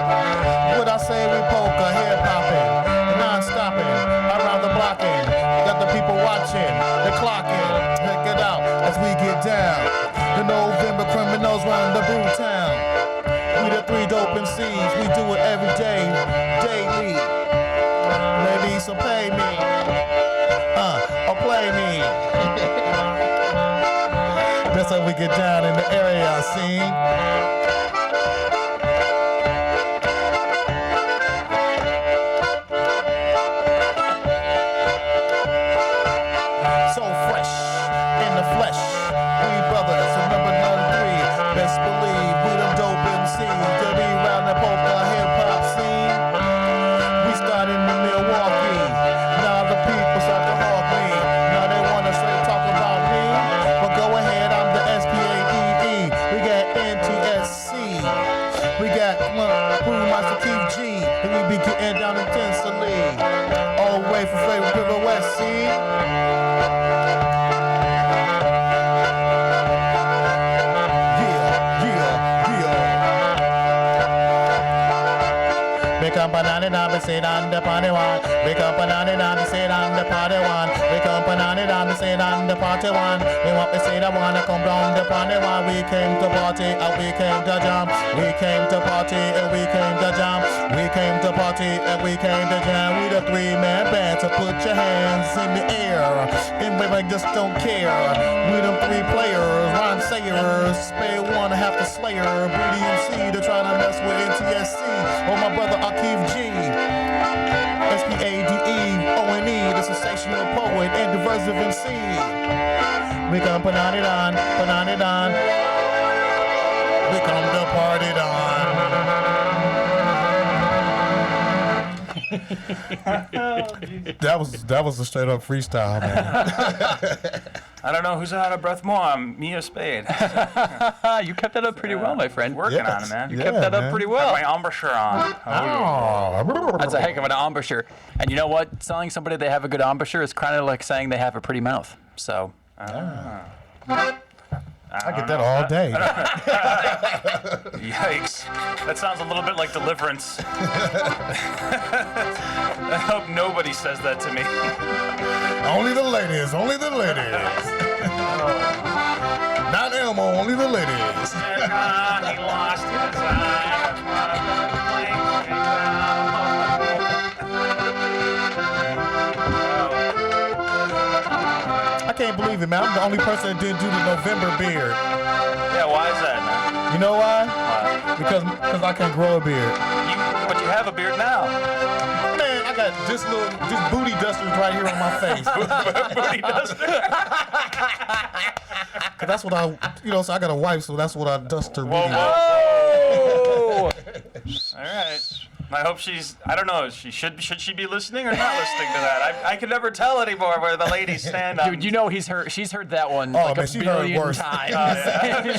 What I say, we polka, hip hopping. Non-stopping, around the blocking. Got the people watching, the clocking. Check it out as we get down. The November Criminals run the boom town. We the 3 dope MCs, we do it every day, daily. Maybe so pay me, or play me. That's how we get down in the area, I sing. Wake up and down, we sit on the party one. Wake up and down, we sit on the party one. Wake up and down, we sit on the party one. We want to say that one, come down the party one. We came to party and we came to jam. We came to party and we came to jam. We came to party and we came to jam. We the three-man band, so put your hands in the air. And we just don't care. We them three players, rhyme sayers. Spade one, half the slayer. Booty MC to try to mess with NTSC. Oh, my brother Akeem G. S-P-A-D-E-O-N-E, the sensational poet and diversive MC. We come put on it on, put on it on. We come to party on. that was a straight up freestyle, man. I don't know who's out of breath more, me or Spade. You kept that up pretty well, my friend. Working on it, man. You kept that up pretty well. Got my embouchure on. That's a heck of an embouchure. And you know what? Telling somebody they have a good embouchure is kind of like saying they have a pretty mouth. So. I get that all day. Yikes. That sounds a little bit like Deliverance. I hope nobody says that to me. Only the ladies, only the ladies. Not Elmo, only the ladies. He lost his eye. I can't believe it, man. I'm the only person that didn't do the November beard. Yeah, why is that, man? You know why? Why? Because I can grow a beard. But you have a beard now. Man, I got just booty dusters right here on my face. Booty duster? Cause that's what so I got a wife, so that's what I dust her booty. Whoa! All right. I hope I don't know, should she be listening or not listening to that? I can never tell anymore where the ladies stand on. Dude, you know she's heard that one like a billion times. Yeah.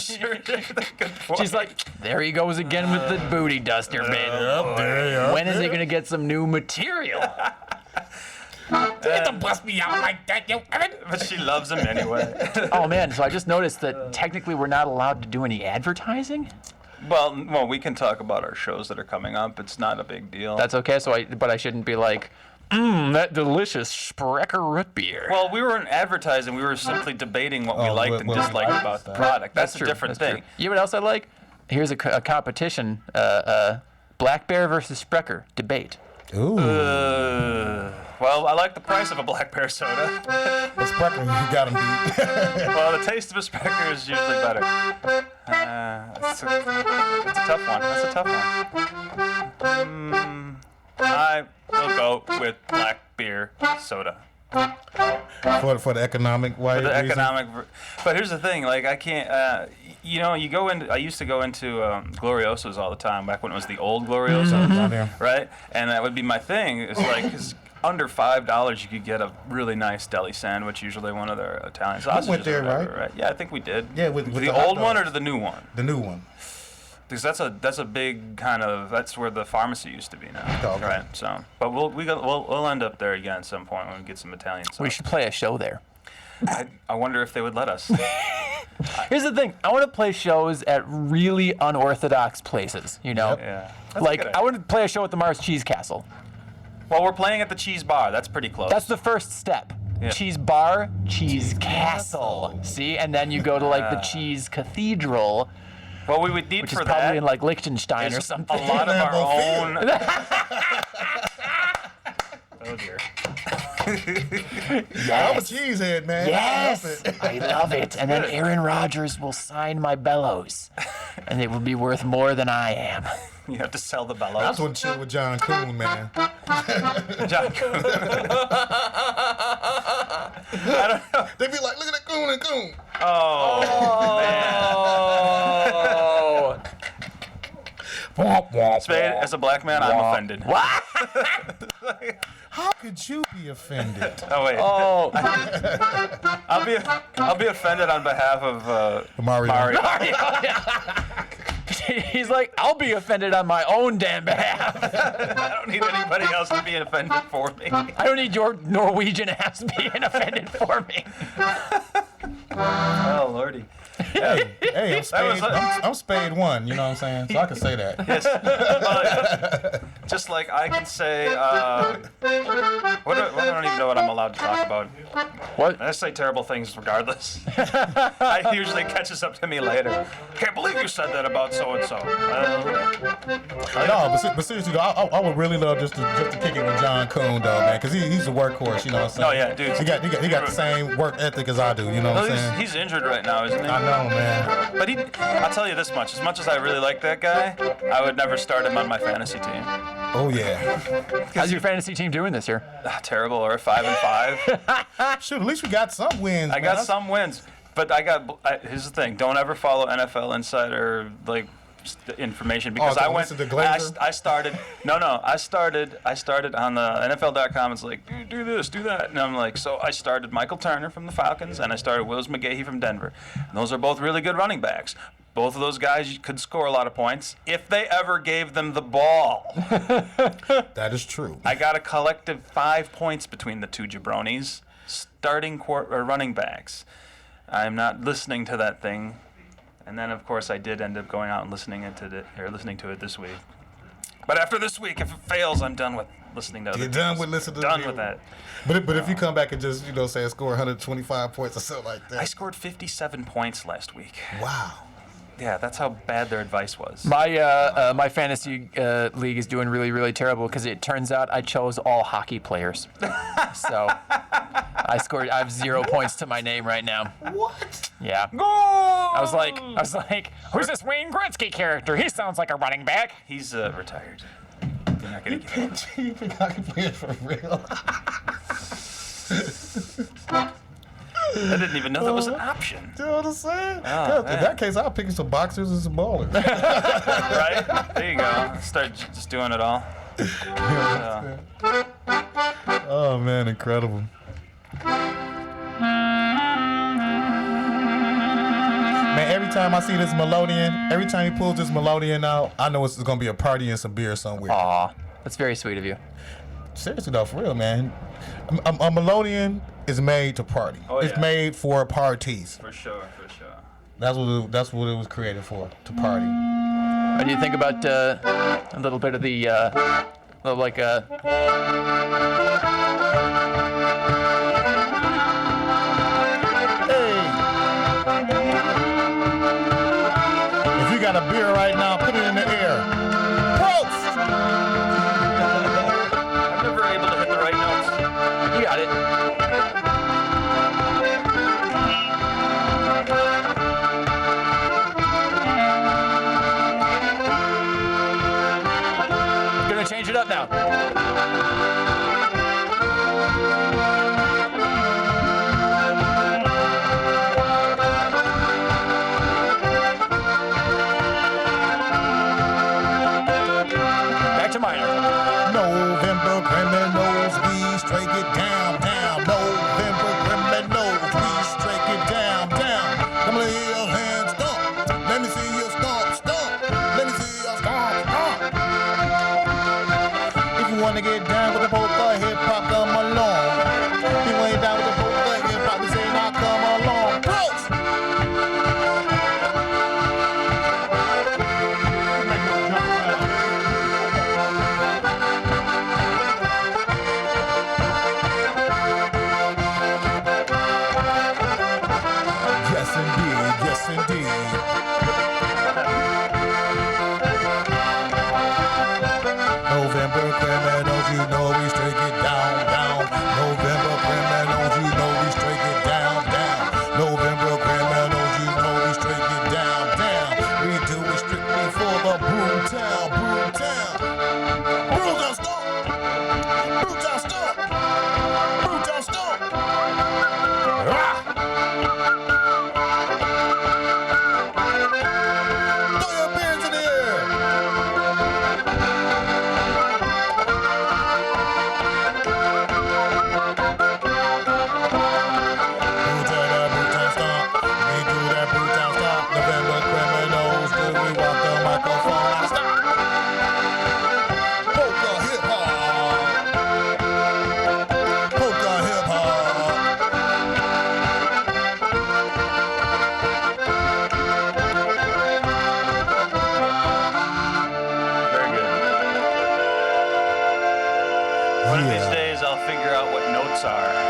She's like, there he goes again with the booty duster, baby. When is he gonna get some new material? Don't bust me out like that, yo. But she loves him anyway. Oh man, so I just noticed that technically we're not allowed to do any advertising. Well, we can talk about our shows that are coming up. It's not a big deal. That's okay. But I shouldn't be like, that delicious Sprecher root beer. Well, we weren't advertising. We were simply debating what we liked and disliked about the product. That's a different thing. True. You know what else I like? Here's a competition: Black Bear versus Sprecher debate. Ooh. Well, I like the price of a Black Bear soda. The Sprecher, you got him beat. Well, the taste of a Sprecher is usually better. It's a tough one. That's a tough one. I will go with Black Beer soda. For the economic way. For the economic. But here's the thing. Like, I can't. You go into. I used to go into Gloriosos all the time back when it was the old Gloriosos, right? And that would be my thing. It's like. Under $5, you could get a really nice deli sandwich, usually one of their Italian sausages. We went there, right? Yeah, I think we did. Yeah, with the old one or the new one? The new one. Because that's a big kind of, that's where the pharmacy used to be now. Oh, okay. Right. So, but we'll end up there again at some point when we get some Italian sauce. We should play a show there. I wonder if they would let us. Here's the thing. I want to play shows at really unorthodox places, you know? Yep. Yeah. Like, I want to play a show at the Mars Cheese Castle. Well, we're playing at the Cheese Bar. That's pretty close. That's the first step. Yeah. Cheese Bar, Cheese Castle. See? And then you go to, like, the Cheese Cathedral, What we would need which for is probably that in, like, Liechtenstein is or something. a lot of our own. Oh dear. I'm a cheesehead, man. Yes, I love it. And then Aaron Rodgers will sign my bellows, and it will be worth more than I am. You have to sell the bellows. I just want to chill with John Coon, man. John Coon. I don't know. They be like, look at that Coon and Coon. Oh, man. Spade, as a black man, I'm offended. What? How could you be offended? Oh wait. Oh, I'll be offended on behalf of Mario. He's like, I'll be offended on my own damn behalf. I don't need anybody else to be offended for me. I don't need your Norwegian ass being offended for me. Oh, Lordy. Hey, I'm Spade 1, you know what I'm saying? So I can say that. Yes. Just like I can say, I don't even know what I'm allowed to talk about. What? I say terrible things regardless. It usually catches up to me later. Can't believe you said that about so-and-so. No, but seriously, though, I would really love just to kick it with John Kuhn, though, man, because he's a workhorse, you know what I'm saying? Oh, yeah, dude. He got the same work ethic as I do, you know what I'm saying? He's injured right now, isn't he? I know, man. But I'll tell you this much. As much as I really like that guy, I would never start him on my fantasy team. Oh, yeah. How's your fantasy team doing this year? Terrible, or 5-5. Shoot, at least we got some wins. I got some wins, but here's the thing: don't ever follow NFL Insider information because I went. I started. I started on the NFL.com. It's like do this, do that, and I'm like, so I started Michael Turner from the Falcons, and I started Willis McGahee from Denver. And those are both really good running backs. Both of those guys could score a lot of points if they ever gave them the ball. That is true. I got a collective 5 points between the two jabronis, starting running backs. I'm not listening to that thing. And then, of course, I did end up going out and listening to it this week. But after this week, if it fails, I'm done with listening to other You're done with listening to Done with that. But if you come back and just, say score 125 points or something like that. I scored 57 points last week. Wow. Yeah, that's how bad their advice was. My fantasy league is doing really, really terrible because it turns out I chose all hockey players. So I have 0 points to my name right now. What? Yeah. Goal! I was like, who's this Wayne Gretzky character? He sounds like a running back. He's retired. You're not gonna get him. You think hockey players for real? I didn't even know that was an option. You know what I'm saying? Oh, in that case, I'll pick some boxers and some ballers. Right? There you go. Start just doing it all. Oh, man, incredible. Man, every time I see this melodeon, every time he pulls this melodeon out, I know it's going to be a party and some beer somewhere. Aw, that's very sweet of you. Seriously, though, for real, man. A melodeon is made to party. Oh, yeah. It's made for parties. For sure. That's what it was created for, to party. What do you think about a little bit of the, If you got a beer right now, put it in the air. Prost! I'm never able to hit the right notes. You got it. Gonna change it up now. Back to minor. November criminals, we straight get down. November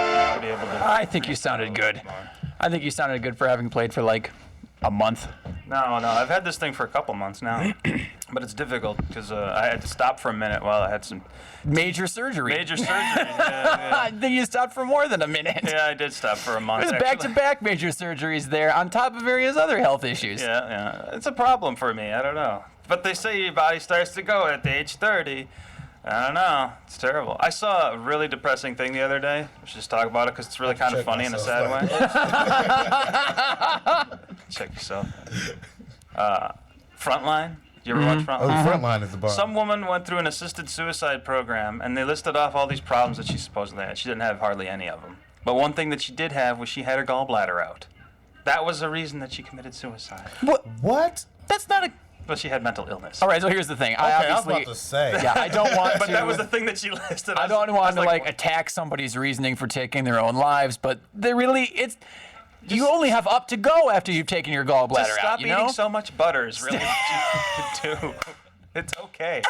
I'll be able to. I think you sounded good. I think you sounded good for having played for like a month. No, I've had this thing for a couple months now, but it's difficult because I had to stop for a minute while I had some major surgery. Yeah. I think you stopped for more than a minute. Yeah, I did stop for a month. There's back-to-back major surgeries there on top of various other health issues. Yeah. It's a problem for me. I don't know. But they say your body starts to go at the age 30. I don't know. It's terrible. I saw a really depressing thing the other day. We should just talk about it because it's really kind of funny in a sad way. Check yourself. Frontline. You ever watch Frontline? Oh, Frontline is the bar. Some woman went through an assisted suicide program, and they listed off all these problems that she supposedly had. She didn't have hardly any of them. But one thing that she did have was she had her gallbladder out. That was the reason that she committed suicide. What? That's not a... But she had mental illness. All right, so here's the thing. Okay, I was about to say. Yeah, I don't want But to... that was the thing that she listed. I don't want to, like, attack somebody's reasoning for taking their own lives, but they really... You only have up to go after you've taken your gallbladder stop out, you know? eating so much butter is really what you could do. It's okay.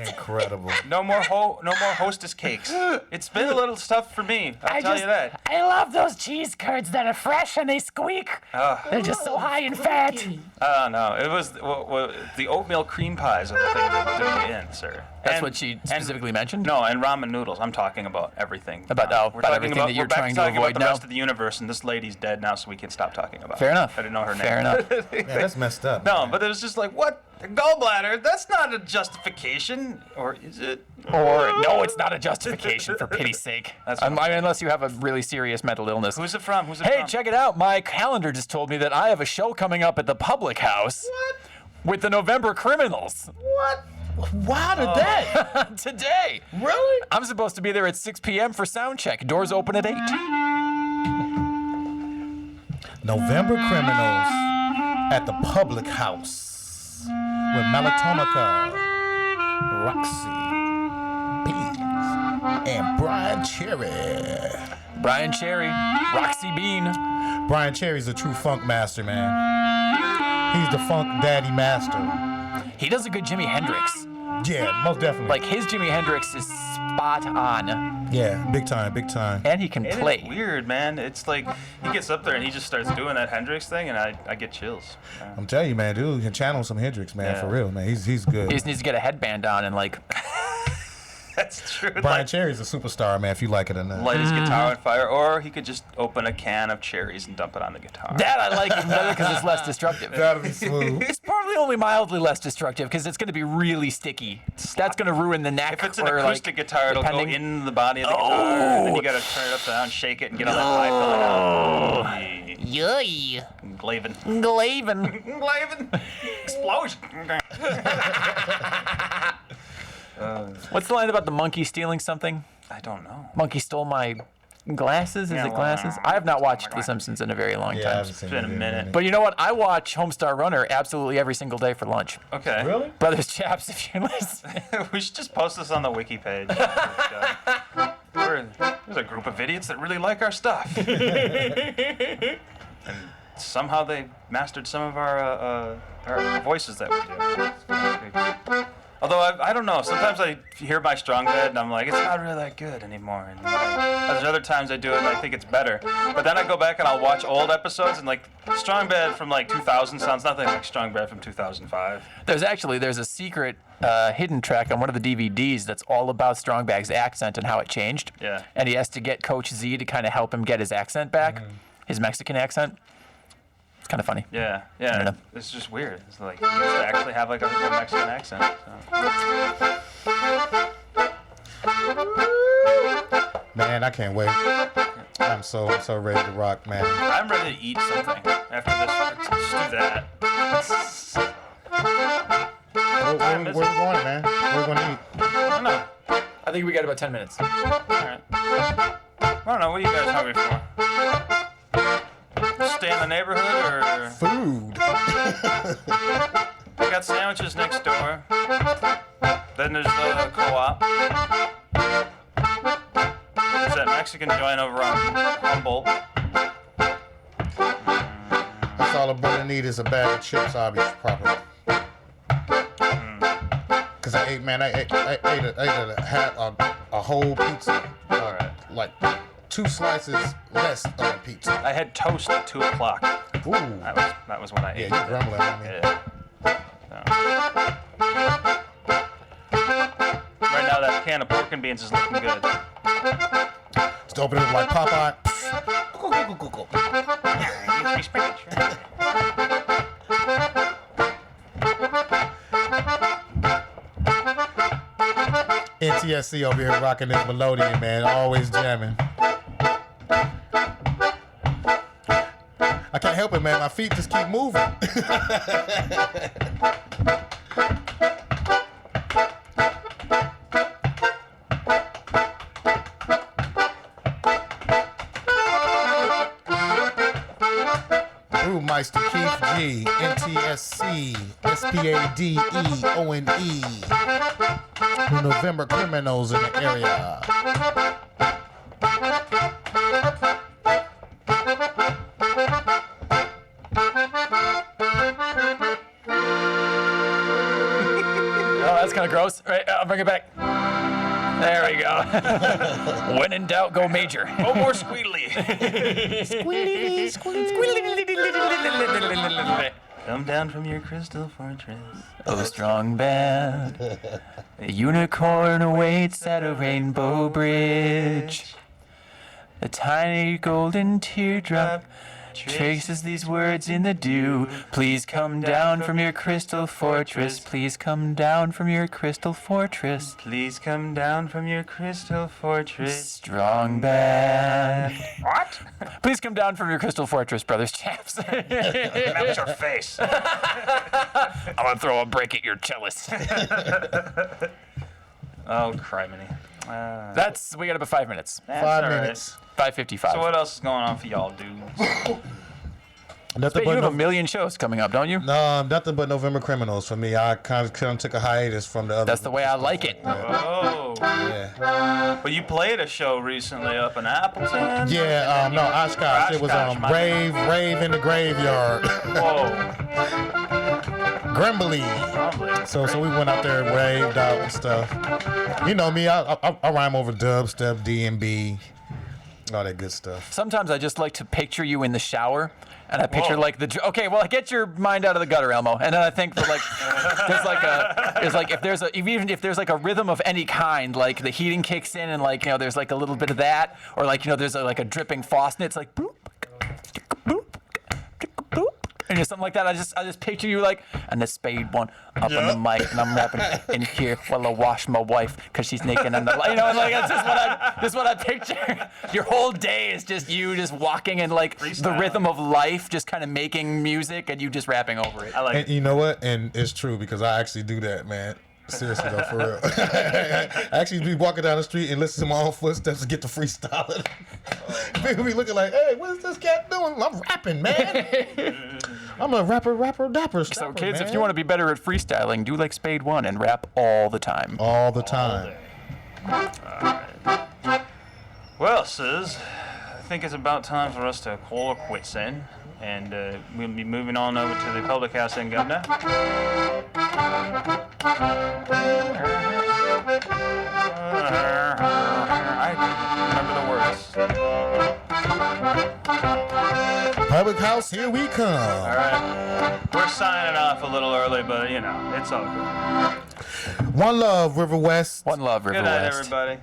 Incredible. No more Hostess cakes. It's been a little tough for me. I'll tell you that. I love those cheese curds that are fresh and they squeak. They're just so high in fat. No. It was the oatmeal cream pies are the thing that do me in, sir. That's what she specifically mentioned? No, and ramen noodles. I'm talking about everything. About everything that you're trying to avoid about the now? rest of the universe, and this lady's dead now, so we can stop talking about Fair it. enough. I didn't know her name. Fair enough. Yeah, that's messed up. No, but it was just like, what? A gallbladder? That's not a justification. Or is it? Or, no, it's not a justification, for pity's sake. That's I mean, unless you have a really serious mental illness. Who's it from? Hey, check it out. My calendar just told me that I have a show coming up at the Public House. What? With the November Criminals. What? Wow, today? Today. Really? I'm supposed to be there at 6 p.m. for sound check. Doors open at 8. November Criminals at the Public House with Melatonica, Roxy, Beans, and Brian Cherry. Brian Cherry, Roxy Bean. Brian Cherry's a true funk master, man. He's the funk daddy master. He does a good Jimi Hendrix. Yeah, most definitely. Like, his Jimi Hendrix is spot on. Yeah, big time. And he can play. It's weird, man. It's like he gets up there and he just starts doing that Hendrix thing, and I get chills. I'm telling you, man, dude can channel some Hendrix, man, for real, man. He's good. He just needs to get a headband on and, like... That's true. Brian Cherry's a superstar, man, if you like it or not. Light his guitar on fire, or he could just open a can of cherries and dump it on the guitar. That I like even better because it's less destructive. That'd be smooth. It's probably only mildly less destructive because it's going to be really sticky. That's going to ruin the neck. If it's an or, acoustic like, guitar, it'll depending. go in the body of the guitar, and then you gotta turn it up down, shake it, and get all that high filling out. Yay. Glavin. Glavin. Explosion. What's the line about the monkey stealing something? I don't know. Monkey stole my glasses? Is it glasses? I have not watched The Simpsons in a very long time. It's been a minute. But you know what? I watch Homestar Runner absolutely every single day for lunch. Okay. Really? Brothers Chaps, if you're listening. We should just post this on the wiki page. There's a group of idiots that really like our stuff. And somehow they mastered some of our voices that we do. Although I don't know, sometimes I hear my strong bed and I'm like, it's not really that good anymore. And there's other times I do it and I think it's better. But then I go back and I'll watch old episodes and like strong bed from like 2000 sounds nothing like strong bed from 2005. There's a secret hidden track on one of the DVDs that's all about Strongbag's accent and how it changed. Yeah. And he has to get Coach Z to kind of help him get his accent back, his Mexican accent. It's kind of funny. Yeah. I don't know. It's just weird. It's like he used to actually have like a Mexican accent. So. Man, I can't wait. I'm so ready to rock, man. I'm ready to eat something after this. Let's do that. Where we going, man? Where we gonna eat? I don't know. I think we got about 10 minutes. All right. I don't know. What are you guys hungry for? Stay in the neighborhood or? Food. I got sandwiches next door. Then there's the co-op. There's that Mexican joint over on Humboldt. That's all a brother need is a bag of chips, obviously, properly. Cause I ate a whole pizza. All right. Like 2 slices less of pizza. I had toast at 2 o'clock. Ooh. That was when I ate. Yeah, you grumbling at me. Yeah. Right now, that can of pork and beans is looking good. Just open it up like Popeye. NTSC over here rocking this melodian, man. Always jamming. I can't help it, man. My feet just keep moving. Brewmeister Keith G, NTSC, SPADEONE. The November Criminals in the area. Oh, that's kind of gross. Right, I'll bring it back. There we go. When in doubt, go major. Oh, more squealy. Come down from your crystal fortress. Oh, strong band. A unicorn awaits at a rainbow bridge. A tiny golden teardrop traces these words in the dew. Please come down from your crystal fortress. Please come down from your crystal fortress. Please come down from your crystal fortress. Strong band. What? Please come down from your crystal fortress, brothers chaps. That was your face. I'm gonna throw a break at your cellist. Oh, criminy. We got about 5 minutes. 5 minutes. 5:55. So what else is going on for y'all dudes? Nothing You but have a million shows coming up, don't you? no, nothing but November Criminals for me. I kind of took a hiatus from the other. That's the way I like it. Oh. Yeah. But you played a show recently up in Appleton. Yeah. No, Oshkosh. It was Oshkosh, Rave in the Graveyard. Whoa. Grumbly. So we went out there and raved out and stuff. You know me, I rhyme over dubstep, D&B, all that good stuff. Sometimes I just like to picture you in the shower, and I picture like okay, well, get your mind out of the gutter, Elmo, and then I think that even if there's like a rhythm of any kind, like the heating kicks in, and like there's like a little bit of that, or like there's like a dripping faucet, and it's like boop, boop, boop. And something like that. I just picture you like, and the spade one up on the mic, and I'm rapping in here while I wash my wife because she's naked on the light. And like that's just what I picture. Your whole day is just you just walking in like the rhythm of life, just kind of making music, and you just rapping over it. I like And you know what? And it's true because I actually do that, man. Seriously though, for real. I actually be walking down the street and listen to my own footsteps and get to freestyling. People be looking like, hey, what is this cat doing? I'm rapping, man. I'm a rapper, dapper. So kids, if you want to be better at freestyling, do like Spade One and rap all the time. All the time. All right. Well, Sis, I think it's about time for us to call it quits then. And we'll be moving on over to the public house in Governor. I remember the words. Public house, here we come. All right. We're signing off a little early, but it's all good. One love, River West. One love, River Good night, West. everybody.